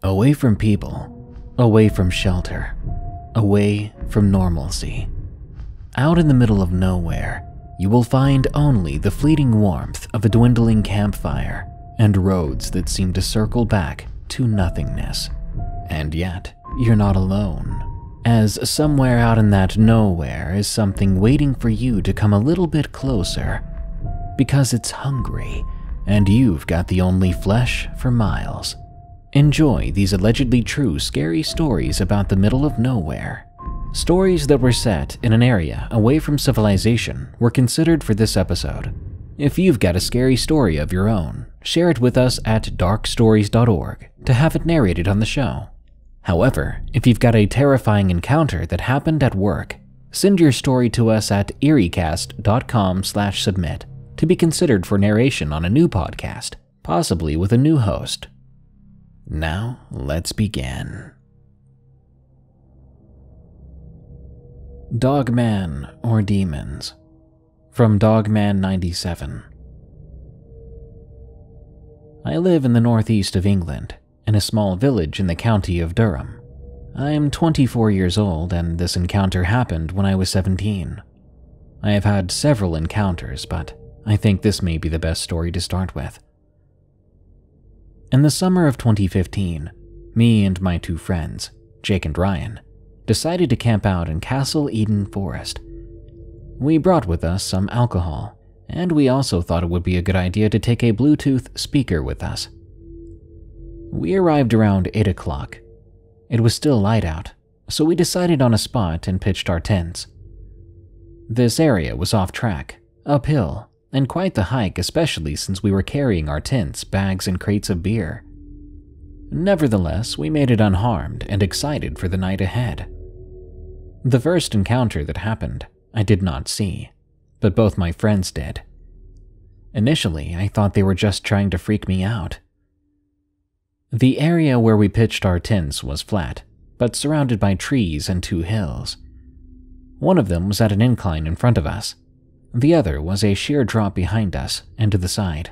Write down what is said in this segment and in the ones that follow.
Away from people, away from shelter, away from normalcy. Out in the middle of nowhere, you will find only the fleeting warmth of a dwindling campfire and roads that seem to circle back to nothingness. And yet, you're not alone, as somewhere out in that nowhere is something waiting for you to come a little bit closer, because it's hungry, and you've got the only flesh for miles. Enjoy these allegedly true scary stories about the middle of nowhere. Stories that were set in an area away from civilization were considered for this episode. If you've got a scary story of your own, share it with us at darkstories.org to have it narrated on the show. However, if you've got a terrifying encounter that happened at work, send your story to us at eeriecast.com/submit to be considered for narration on a new podcast, possibly with a new host. Now, let's begin. Dogman or Demons, from Dogman 97. I live in the northeast of England, in a small village in the county of Durham. I am 24 years old, and this encounter happened when I was 17. I have had several encounters, but I think this may be the best story to start with. In the summer of 2015, me and my two friends, Jake and Ryan, decided to camp out in Castle Eden Forest. We brought with us some alcohol, and we also thought it would be a good idea to take a Bluetooth speaker with us. We arrived around 8 o'clock. It was still light out, so we decided on a spot and pitched our tents. This area was off track, uphill, and quite the hike, especially since we were carrying our tents, bags, and crates of beer. Nevertheless, we made it unharmed and excited for the night ahead. The first encounter that happened, I did not see, but both my friends did. Initially, I thought they were just trying to freak me out. The area where we pitched our tents was flat, but surrounded by trees and two hills. One of them was at an incline in front of us. The other was a sheer drop behind us and to the side.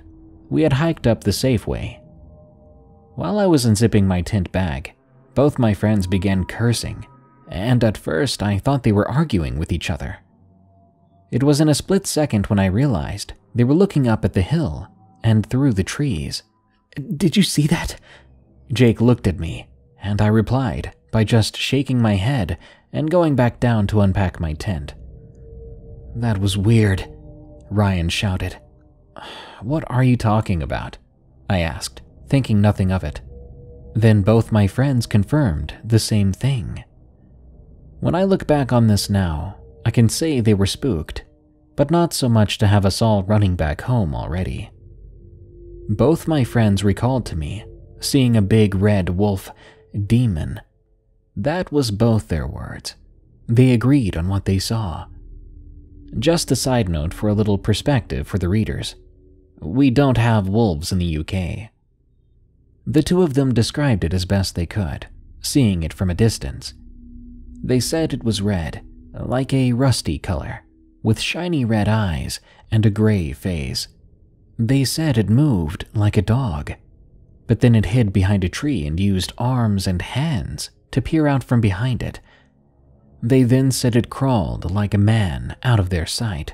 We had hiked up the safe way. While I was unzipping my tent bag, both my friends began cursing, and at first I thought they were arguing with each other. It was in a split second when I realized they were looking up at the hill and through the trees. "Did you see that?" Jake looked at me, and I replied by just shaking my head and going back down to unpack my tent. "That was weird," Ryan shouted. "What are you talking about?" I asked, thinking nothing of it. Then both my friends confirmed the same thing. When I look back on this now, I can say they were spooked, but not so much to have us all running back home already. Both my friends recalled to me seeing a big red wolf demon. That was both their words. They agreed on what they saw. Just a side note for a little perspective for the readers. We don't have wolves in the UK. The two of them described it as best they could, seeing it from a distance. They said it was red, like a rusty color, with shiny red eyes and a gray face. They said it moved like a dog, but then it hid behind a tree and used arms and hands to peer out from behind it. They then said it crawled like a man out of their sight.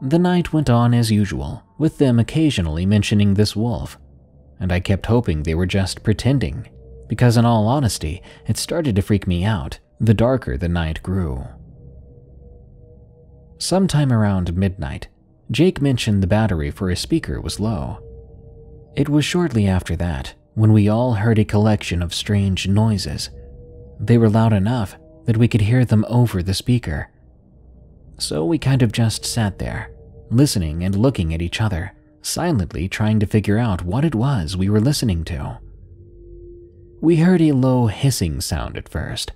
The night went on as usual, with them occasionally mentioning this wolf, and I kept hoping they were just pretending, because in all honesty, it started to freak me out the darker the night grew. Sometime around midnight, Jake mentioned the battery for his speaker was low. It was shortly after that when we all heard a collection of strange noises. They were loud enough that we could hear them over the speaker. So we kind of just sat there, listening and looking at each other, silently trying to figure out what it was we were listening to. We heard a low hissing sound at first.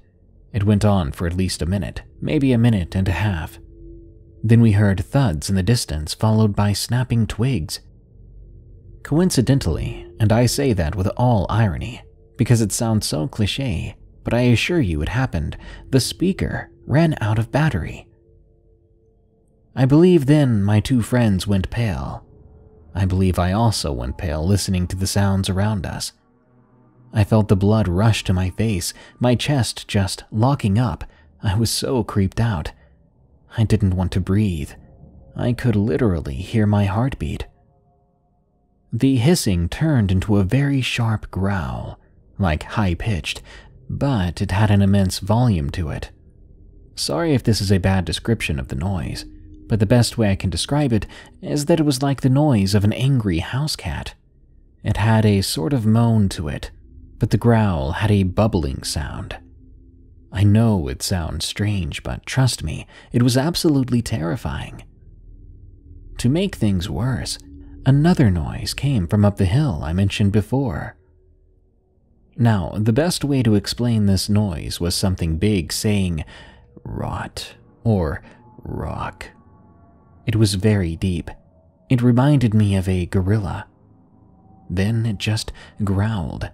It went on for at least a minute, maybe a minute and a half. Then we heard thuds in the distance followed by snapping twigs. Coincidentally, and I say that with all irony, because it sounds so cliché, but I assure you it happened, the speaker ran out of battery. I believe then my two friends went pale. I believe I also went pale listening to the sounds around us. I felt the blood rush to my face, my chest just locking up. I was so creeped out. I didn't want to breathe. I could literally hear my heartbeat. The hissing turned into a very sharp growl, like high-pitched, but it had an immense volume to it. Sorry if this is a bad description of the noise, but the best way I can describe it is that it was like the noise of an angry house cat. It had a sort of moan to it, but the growl had a bubbling sound. I know it sounds strange, but trust me, it was absolutely terrifying. To make things worse, another noise came from up the hill I mentioned before. Now, the best way to explain this noise was something big saying, "rot" or "rock." It was very deep. It reminded me of a gorilla. Then it just growled.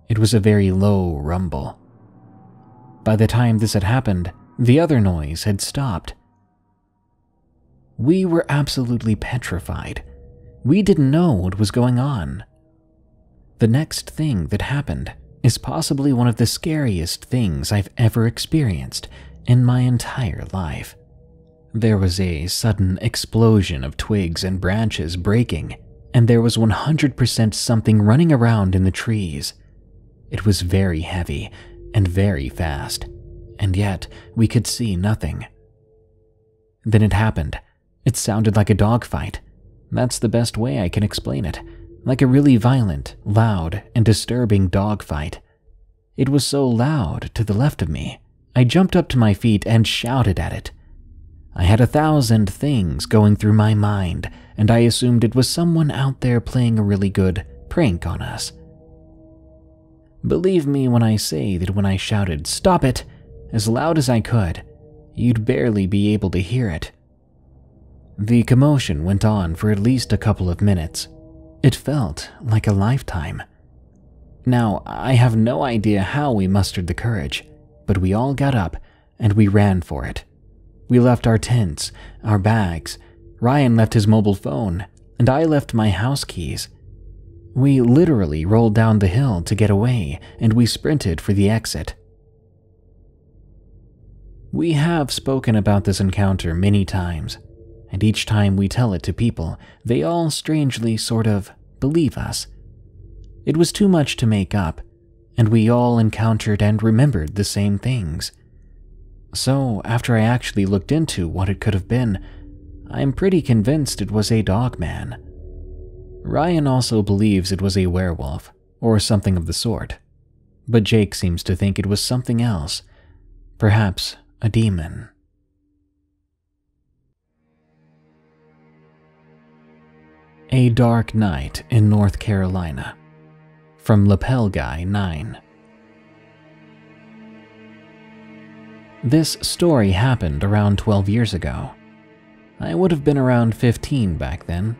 It was a very low rumble. By the time this had happened, the other noise had stopped. We were absolutely petrified. We didn't know what was going on. The next thing that happened is possibly one of the scariest things I've ever experienced in my entire life. There was a sudden explosion of twigs and branches breaking, and there was 100% something running around in the trees. It was very heavy and very fast, and yet we could see nothing. Then it happened. It sounded like a dogfight. That's the best way I can explain it. Like a really violent, loud, and disturbing dogfight. It was so loud to the left of me, I jumped up to my feet and shouted at it. I had 1,000 things going through my mind, and I assumed it was someone out there playing a really good prank on us. Believe me when I say that when I shouted, "Stop it!" as loud as I could, you'd barely be able to hear it. The commotion went on for at least a couple of minutes. It felt like a lifetime. Now, I have no idea how we mustered the courage, but we all got up and we ran for it. We left our tents, our bags. Ryan left his mobile phone, and I left my house keys. We literally rolled down the hill to get away, and we sprinted for the exit. We have spoken about this encounter many times, and each time we tell it to people, they all strangely sort of believe us. It was too much to make up, and we all encountered and remembered the same things. So, after I actually looked into what it could have been, I'm pretty convinced it was a Dogman. Ryan also believes it was a werewolf, or something of the sort, but Jake seems to think it was something else, perhaps a demon. A Dark Night in North Carolina, from Lapel Guy 9. This story happened around 12 years ago. I would have been around 15 back then.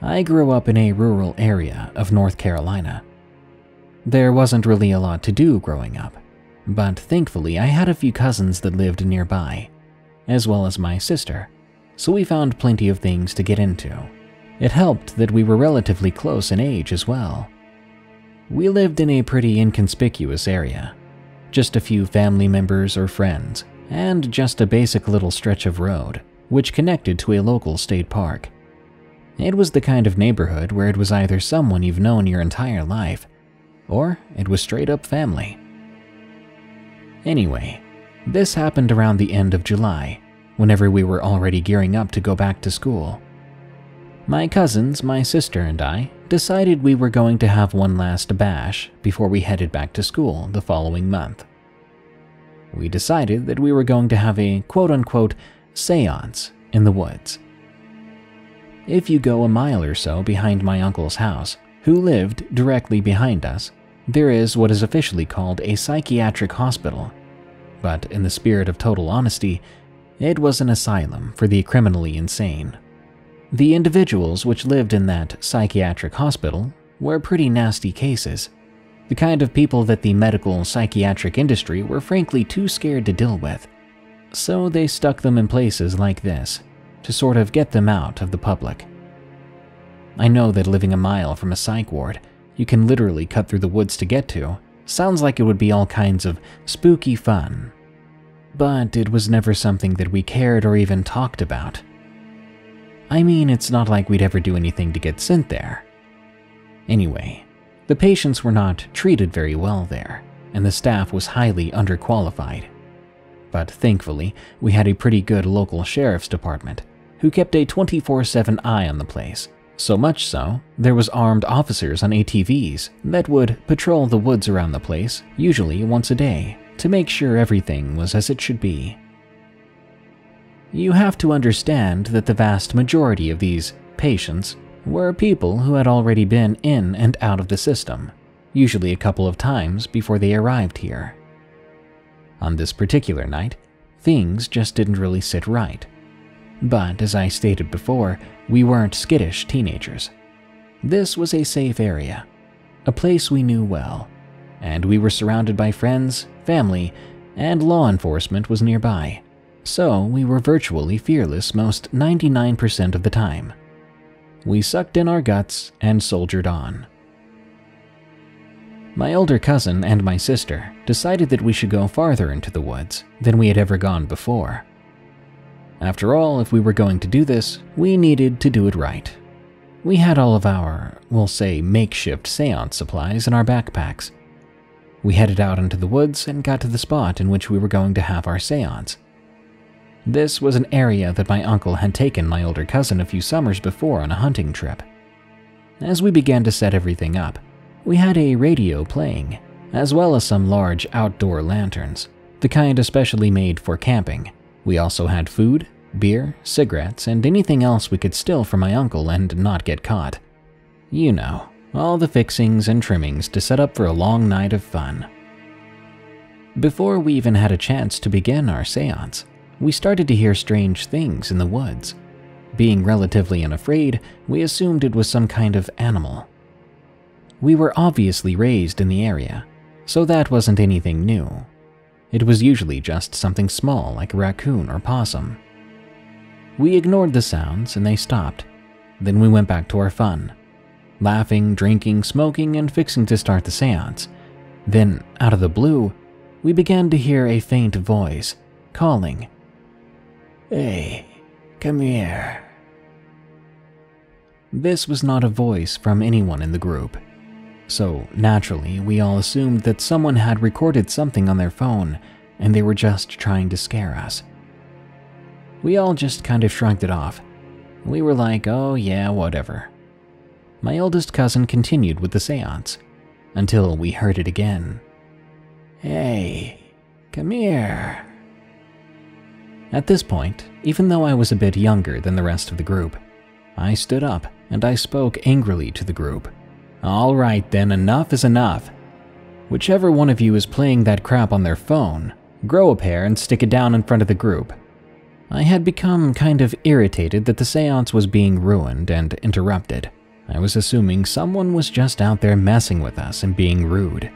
I grew up in a rural area of North Carolina. There wasn't really a lot to do growing up, but thankfully I had a few cousins that lived nearby, as well as my sister, so we found plenty of things to get into. It helped that we were relatively close in age as well. We lived in a pretty inconspicuous area, just a few family members or friends, and just a basic little stretch of road, which connected to a local state park. It was the kind of neighborhood where it was either someone you've known your entire life, or it was straight up family. Anyway, this happened around the end of July, whenever we were already gearing up to go back to school. My cousins, my sister, and I decided we were going to have one last bash before we headed back to school the following month. We decided that we were going to have a quote-unquote seance in the woods. If you go a mile or so behind my uncle's house, who lived directly behind us, there is what is officially called a psychiatric hospital, but in the spirit of total honesty, it was an asylum for the criminally insane. The individuals which lived in that psychiatric hospital were pretty nasty cases, the kind of people that the medical psychiatric industry were frankly too scared to deal with, so they stuck them in places like this to sort of get them out of the public. I know that living a mile from a psych ward, you can literally cut through the woods to get to, sounds like it would be all kinds of spooky fun. But it was never something that we cared or even talked about. I mean, it's not like we'd ever do anything to get sent there. Anyway, the patients were not treated very well there, and the staff was highly underqualified. But thankfully, we had a pretty good local sheriff's department, who kept a 24/7 eye on the place. So much so, there was armed officers on ATVs that would patrol the woods around the place, usually once a day, to make sure everything was as it should be. You have to understand that the vast majority of these patients were people who had already been in and out of the system, usually a couple of times before they arrived here. On this particular night, things just didn't really sit right. But as I stated before, we weren't skittish teenagers. This was a safe area, a place we knew well, and we were surrounded by friends, family, and law enforcement was nearby, so we were virtually fearless most 99% of the time. We sucked in our guts and soldiered on. My older cousin and my sister decided that we should go farther into the woods than we had ever gone before. After all, if we were going to do this, we needed to do it right. We had all of our, we'll say, makeshift seance supplies in our backpacks. We headed out into the woods and got to the spot in which we were going to have our seance. This was an area that my uncle had taken my older cousin a few summers before on a hunting trip. As we began to set everything up, we had a radio playing, as well as some large outdoor lanterns, the kind especially made for camping. We also had food, beer, cigarettes, and anything else we could steal from my uncle and not get caught. You know, all the fixings and trimmings to set up for a long night of fun. Before we even had a chance to begin our seance, we started to hear strange things in the woods. Being relatively unafraid, we assumed it was some kind of animal. We were obviously raised in the area, so that wasn't anything new. It was usually just something small like a raccoon or possum. We ignored the sounds and they stopped. Then we went back to our fun, laughing, drinking, smoking, and fixing to start the seance. Then, out of the blue, we began to hear a faint voice calling, "Hey, come here." This was not a voice from anyone in the group. So, naturally, we all assumed that someone had recorded something on their phone and they were just trying to scare us. We all just kind of shrugged it off. We were like, oh yeah, whatever. My oldest cousin continued with the seance until we heard it again. "Hey, come here." At this point, even though I was a bit younger than the rest of the group, I stood up and I spoke angrily to the group. "All right then, enough is enough. Whichever one of you is playing that crap on their phone, grow a pair and stick it down in front of the group." I had become kind of irritated that the seance was being ruined and interrupted. I was assuming someone was just out there messing with us and being rude.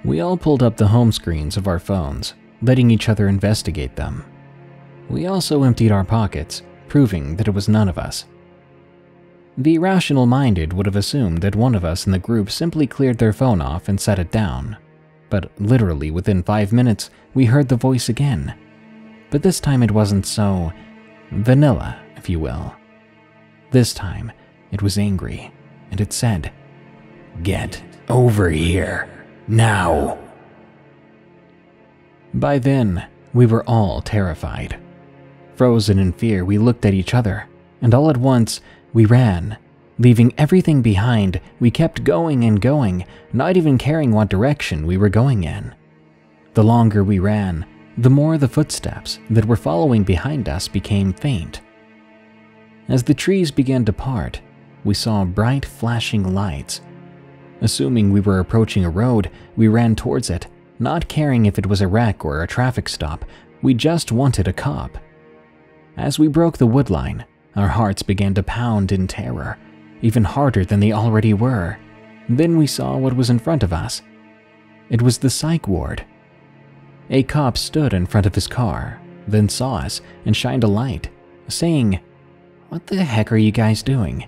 We all pulled up the home screens of our phones, letting each other investigate them. We also emptied our pockets, proving that it was none of us. The rational-minded would have assumed that one of us in the group simply cleared their phone off and set it down. But literally within 5 minutes, we heard the voice again. But this time it wasn't so vanilla, if you will. This time, it was angry, and it said, "Get over here, now." By then, we were all terrified. Frozen in fear, we looked at each other, and all at once, we ran. Leaving everything behind, we kept going and going, not even caring what direction we were going in. The longer we ran, the more the footsteps that were following behind us became faint. As the trees began to part, we saw bright flashing lights. Assuming we were approaching a road, we ran towards it, not caring if it was a wreck or a traffic stop. We just wanted a cop. As we broke the wood line, our hearts began to pound in terror, even harder than they already were. Then we saw what was in front of us. It was the psych ward. A cop stood in front of his car, then saw us and shined a light, saying, "What the heck are you guys doing?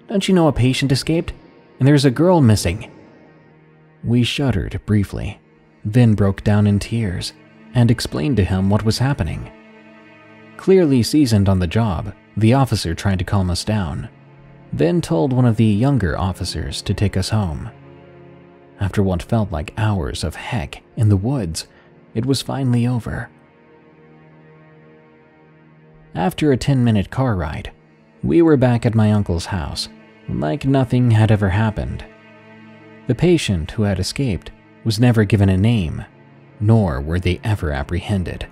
Don't you know a patient escaped? And there's a girl missing." We shuddered briefly, then broke down in tears and explained to him what was happening. Clearly seasoned on the job, the officer tried to calm us down, then told one of the younger officers to take us home. After what felt like hours of heck in the woods, it was finally over. After a 10-minute car ride, we were back at my uncle's house, like nothing had ever happened. The patient who had escaped was never given a name, nor were they ever apprehended.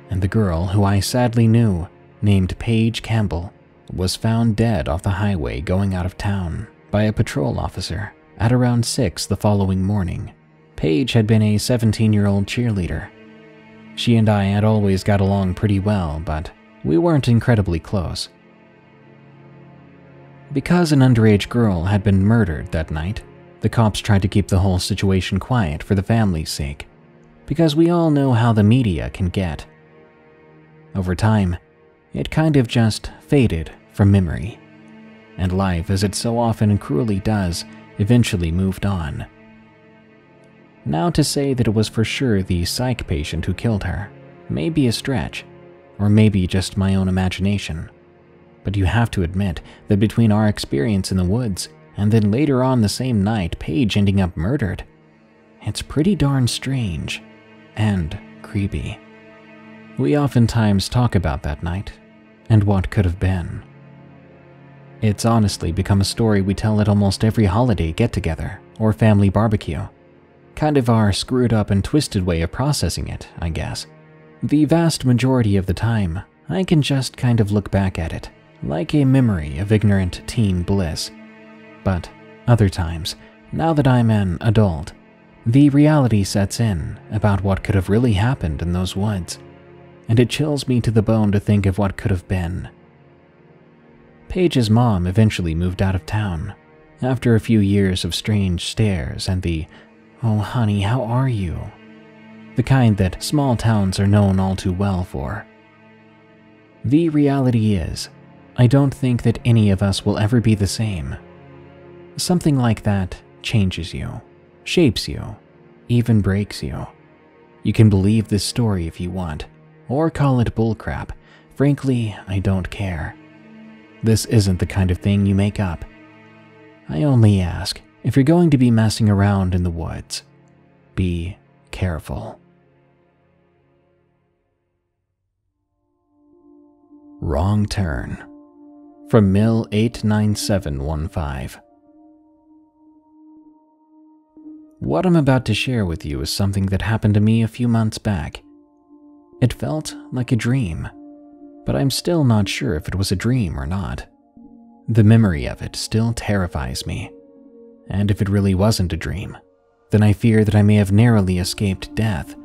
And the girl who I sadly knew, named Paige Campbell, was found dead off the highway going out of town by a patrol officer at around 6 the following morning. Paige had been a 17-year-old cheerleader. She and I had always got along pretty well, but we weren't incredibly close. Because an underage girl had been murdered that night, the cops tried to keep the whole situation quiet for the family's sake, because we all know how the media can get. Over time, it kind of just faded from memory, and life, as it so often and cruelly does, eventually moved on. Now to say that it was for sure the psych patient who killed her may be a stretch, or maybe just my own imagination. But you have to admit that between our experience in the woods and then later on the same night Paige ending up murdered, it's pretty darn strange and creepy. We oftentimes talk about that night and what could have been. It's honestly become a story we tell at almost every holiday get-together or family barbecue. Kind of our screwed up and twisted way of processing it, I guess. The vast majority of the time, I can just kind of look back at it like a memory of ignorant teen bliss. But other times, now that I'm an adult, the reality sets in about what could have really happened in those woods, and it chills me to the bone to think of what could have been. Paige's mom eventually moved out of town, after a few years of strange stares and the, "Oh honey, how are you?" the kind that small towns are known all too well for. The reality is, I don't think that any of us will ever be the same. Something like that changes you, shapes you, even breaks you. You can believe this story if you want, or call it bullcrap. Frankly, I don't care. This isn't the kind of thing you make up. I only ask, if you're going to be messing around in the woods, be careful. Wrong Turn, from Mill 89715. What I'm about to share with you is something that happened to me a few months back. It felt like a dream, but I'm still not sure if it was a dream or not. The memory of it still terrifies me, and if it really wasn't a dream, then I fear that I may have narrowly escaped death.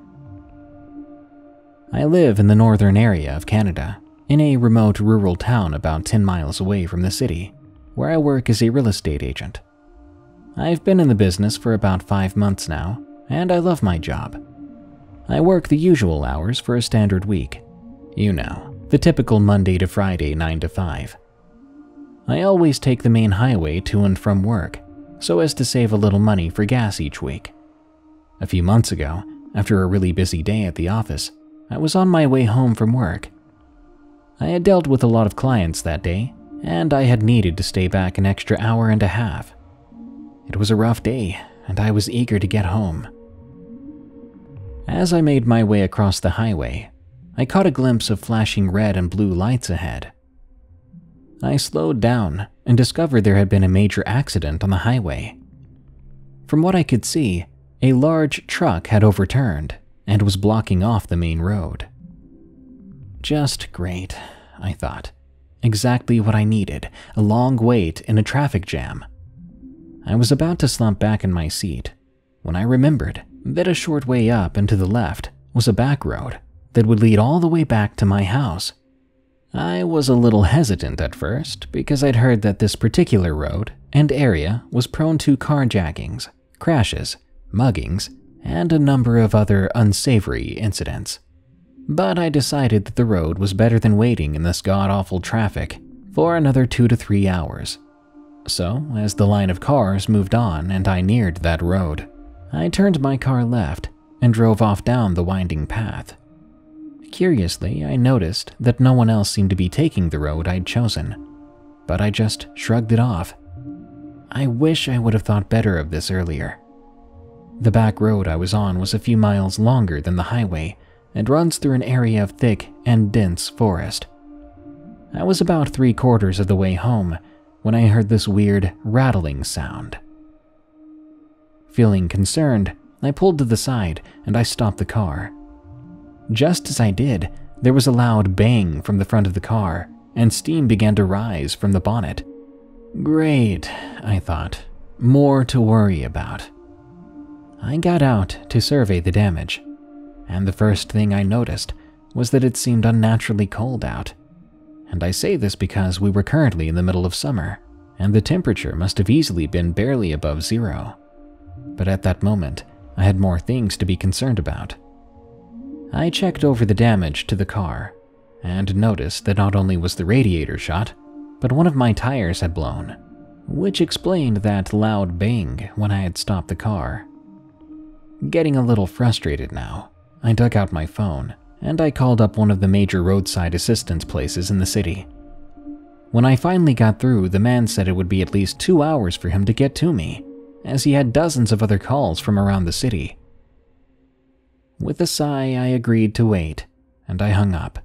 I live in the northern area of Canada, in a remote rural town about 10 miles away from the city, where I work as a real estate agent. I've been in the business for about 5 months now, and I love my job. I work the usual hours for a standard week. You know, the typical Monday to Friday 9 to 5. I always take the main highway to and from work, so as to save a little money for gas each week. A few months ago, after a really busy day at the office, I was on my way home from work. I had dealt with a lot of clients that day, and I had needed to stay back an extra hour and a half. It was a rough day, and I was eager to get home. As I made my way across the highway, I caught a glimpse of flashing red and blue lights ahead. I slowed down and discovered there had been a major accident on the highway. From what I could see, a large truck had overturned and was blocking off the main road. Just great, I thought. Exactly what I needed, a long wait in a traffic jam. I was about to slump back in my seat when I remembered that a short way up and to the left was a back road that would lead all the way back to my house. I was a little hesitant at first because I'd heard that this particular road and area was prone to carjackings, crashes, muggings, and a number of other unsavory incidents. But I decided that the road was better than waiting in this god-awful traffic for another 2 to 3 hours. So, as the line of cars moved on and I neared that road, I turned my car left and drove off down the winding path. Curiously, I noticed that no one else seemed to be taking the road I'd chosen, but I just shrugged it off. I wish I would have thought better of this earlier. The back road I was on was a few miles longer than the highway and runs through an area of thick and dense forest. I was about 3/4 of the way home when I heard this weird rattling sound. Feeling concerned, I pulled to the side and I stopped the car. Just as I did, there was a loud bang from the front of the car, and steam began to rise from the bonnet. Great, I thought. More to worry about. I got out to survey the damage, and the first thing I noticed was that it seemed unnaturally cold out. And I say this because we were currently in the middle of summer, and the temperature must have easily been barely above 0. But at that moment, I had more things to be concerned about. I checked over the damage to the car, and noticed that not only was the radiator shot, but one of my tires had blown, which explained that loud bang when I had stopped the car. Getting a little frustrated now, I dug out my phone, and I called up one of the major roadside assistance places in the city. When I finally got through, the man said it would be at least 2 hours for him to get to me, as he had dozens of other calls from around the city. With a sigh, I agreed to wait, and I hung up.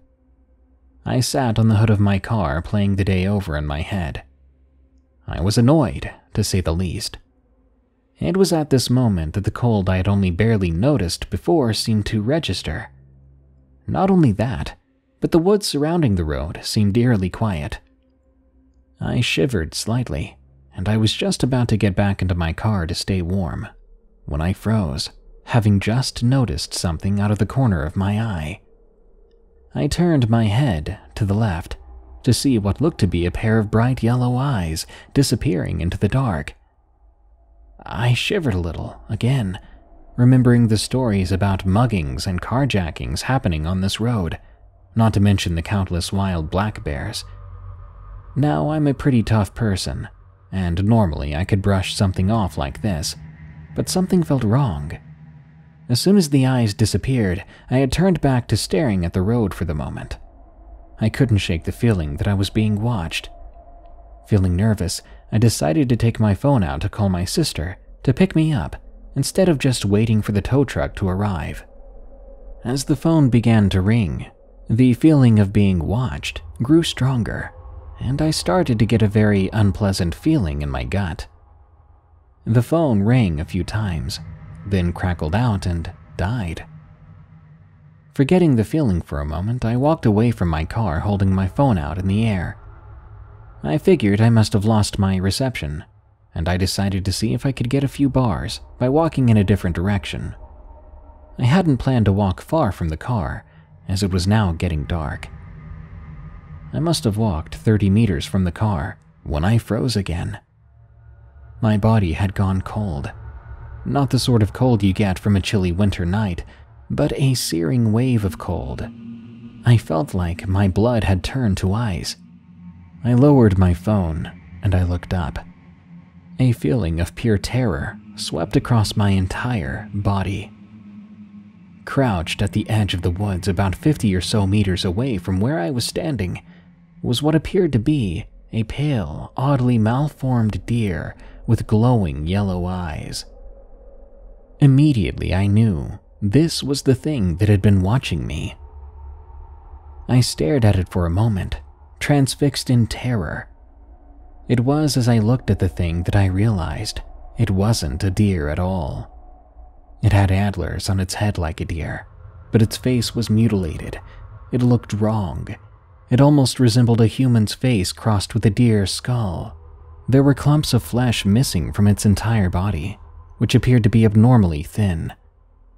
I sat on the hood of my car playing the day over in my head. I was annoyed, to say the least. It was at this moment that the cold I had only barely noticed before seemed to register. Not only that, but the woods surrounding the road seemed eerily quiet. I shivered slightly, and I was just about to get back into my car to stay warm, when I froze, having just noticed something out of the corner of my eye. I turned my head to the left to see what looked to be a pair of bright yellow eyes disappearing into the dark. I shivered a little, again, remembering the stories about muggings and carjackings happening on this road, not to mention the countless wild black bears. Now, I'm a pretty tough person, and normally I could brush something off like this, but something felt wrong. As soon as the eyes disappeared, I had turned back to staring at the road for the moment. I couldn't shake the feeling that I was being watched. Feeling nervous, I decided to take my phone out to call my sister to pick me up instead of just waiting for the tow truck to arrive. As the phone began to ring, the feeling of being watched grew stronger, and I started to get a very unpleasant feeling in my gut. The phone rang a few times, then crackled out and died. Forgetting the feeling for a moment, I walked away from my car holding my phone out in the air. I figured I must have lost my reception, and I decided to see if I could get a few bars by walking in a different direction. I hadn't planned to walk far from the car, as it was now getting dark. I must have walked 30 meters from the car when I froze again. My body had gone cold. Not the sort of cold you get from a chilly winter night, but a searing wave of cold. I felt like my blood had turned to ice. I lowered my phone and I looked up. A feeling of pure terror swept across my entire body. Crouched at the edge of the woods about 50 or so meters away from where I was standing was what appeared to be a pale, oddly malformed deer with glowing yellow eyes. Immediately I knew this was the thing that had been watching me. I stared at it for a moment, transfixed in terror. It was as I looked at the thing that I realized it wasn't a deer at all. It had antlers on its head like a deer, but its face was mutilated. It looked wrong. It almost resembled a human's face crossed with a deer's skull. There were clumps of flesh missing from its entire body, which appeared to be abnormally thin.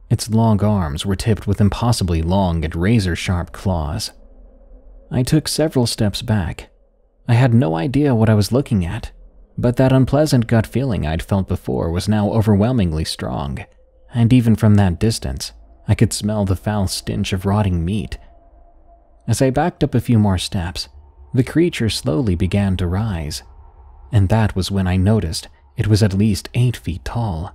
Its long arms were tipped with impossibly long and razor-sharp claws. I took several steps back. I had no idea what I was looking at, but that unpleasant gut feeling I'd felt before was now overwhelmingly strong, and even from that distance, I could smell the foul stench of rotting meat. As I backed up a few more steps, the creature slowly began to rise. and that was when I noticed it was at least 8 feet tall.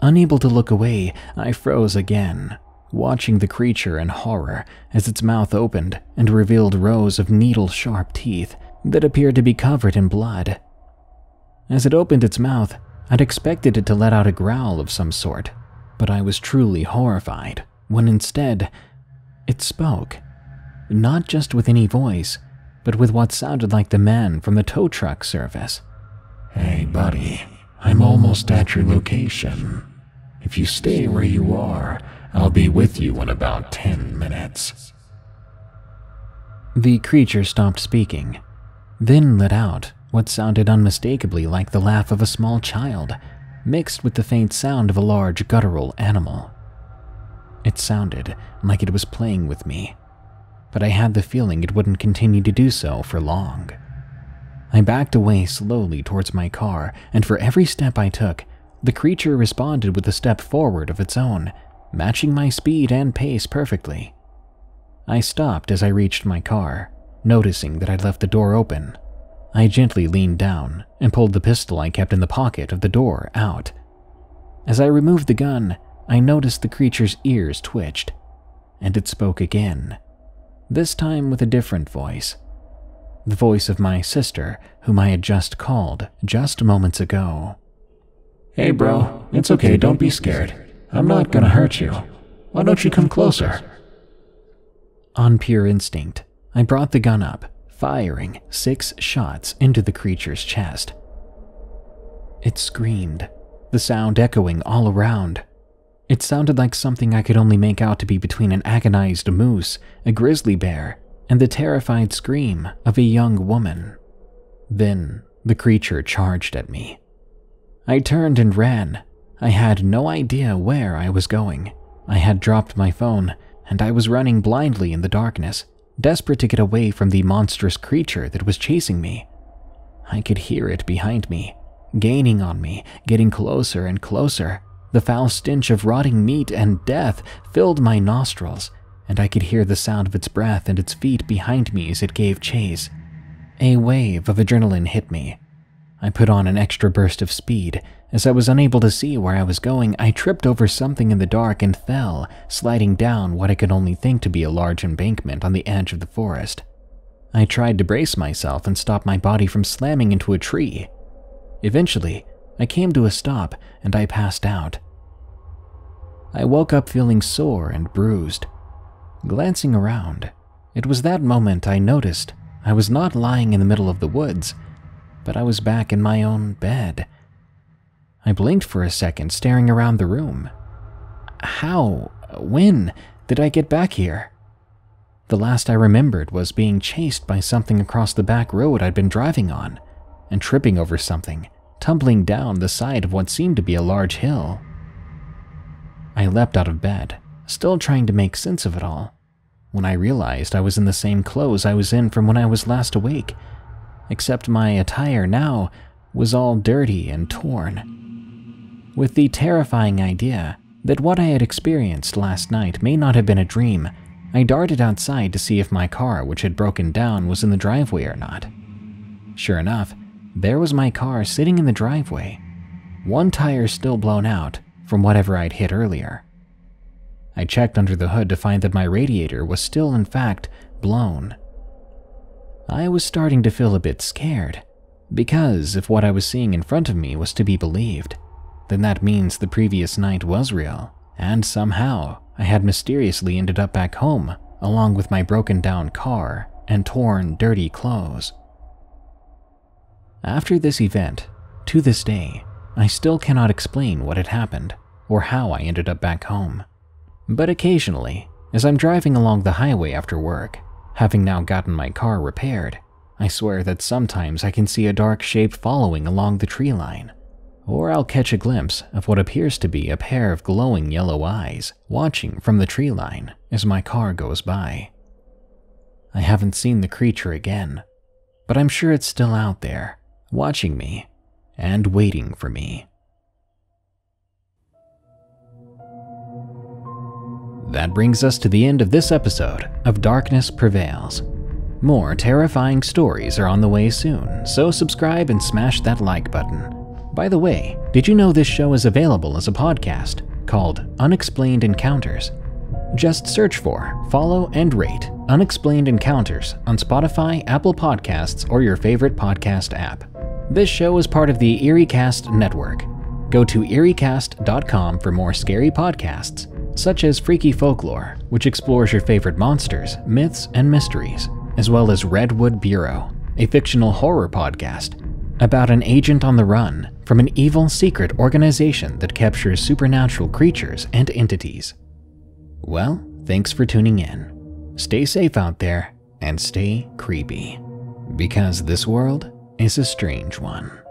Unable to look away, I froze again, watching the creature in horror as its mouth opened and revealed rows of needle-sharp teeth that appeared to be covered in blood. As it opened its mouth, I'd expected it to let out a growl of some sort, but I was truly horrified when instead it spoke, not just with any voice, but with what sounded like the man from the tow truck service. "Hey buddy, I'm almost at your location. If you stay where you are, I'll be with you in about 10 minutes. The creature stopped speaking, then let out what sounded unmistakably like the laugh of a small child, mixed with the faint sound of a large guttural animal. It sounded like it was playing with me, but I had the feeling it wouldn't continue to do so for long. I backed away slowly towards my car, and for every step I took, the creature responded with a step forward of its own, matching my speed and pace perfectly. I stopped as I reached my car, noticing that I'd left the door open. I gently leaned down and pulled the pistol I kept in the pocket of the door out. As I removed the gun, I noticed the creature's ears twitched, and it spoke again, this time with a different voice. The voice of my sister, whom I had just called just moments ago. "Hey bro, it's okay, don't be scared. I'm not gonna hurt you. Why don't you come closer?" On pure instinct, I brought the gun up, firing 6 shots into the creature's chest. It screamed, the sound echoing all around. It sounded like something I could only make out to be between an agonized moose, a grizzly bear, and the terrified scream of a young woman. Then the creature charged at me. I turned and ran. I had no idea where I was going. I had dropped my phone, and I was running blindly in the darkness, desperate to get away from the monstrous creature that was chasing me. I could hear it behind me, gaining on me, getting closer and closer. The foul stench of rotting meat and death filled my nostrils, and I could hear the sound of its breath and its feet behind me as it gave chase. A wave of adrenaline hit me. I put on an extra burst of speed. As I was unable to see where I was going, I tripped over something in the dark and fell, sliding down what I could only think to be a large embankment on the edge of the forest. I tried to brace myself and stop my body from slamming into a tree. Eventually, I came to a stop and I passed out. I woke up feeling sore and bruised. Glancing around, it was that moment I noticed I was not lying in the middle of the woods, but I was back in my own bed. I blinked for a second, staring around the room. When did I get back here? The last I remembered was being chased by something across the back road I'd been driving on, and tripping over something, tumbling down the side of what seemed to be a large hill. I leapt out of bed, still trying to make sense of it all, when I realized I was in the same clothes I was in from when I was last awake, except my attire now was all dirty and torn. With the terrifying idea that what I had experienced last night may not have been a dream, I darted outside to see if my car, which had broken down, was in the driveway or not. Sure enough, there was my car sitting in the driveway, one tire still blown out from whatever I'd hit earlier. I checked under the hood to find that my radiator was still, in fact, blown. I was starting to feel a bit scared, because if what I was seeing in front of me was to be believed, then that means the previous night was real, and somehow I had mysteriously ended up back home, along with my broken down car and torn, dirty clothes. After this event, to this day, I still cannot explain what had happened or how I ended up back home. But occasionally, as I'm driving along the highway after work, having now gotten my car repaired, I swear that sometimes I can see a dark shape following along the tree line, or I'll catch a glimpse of what appears to be a pair of glowing yellow eyes watching from the tree line as my car goes by. I haven't seen the creature again, but I'm sure it's still out there, watching me and waiting for me. That brings us to the end of this episode of Darkness Prevails. More terrifying stories are on the way soon, so subscribe and smash that like button. By the way, did you know this show is available as a podcast called Unexplained Encounters? Just search for, follow, and rate Unexplained Encounters on Spotify, Apple Podcasts, or your favorite podcast app. This show is part of the EerieCast network. Go to EerieCast.com for more scary podcasts, such as Freaky Folklore, which explores your favorite monsters, myths, and mysteries, as well as Redwood Bureau, a fictional horror podcast about an agent on the run from an evil secret organization that captures supernatural creatures and entities. Well, thanks for tuning in. Stay safe out there and stay creepy, because this world is a strange one.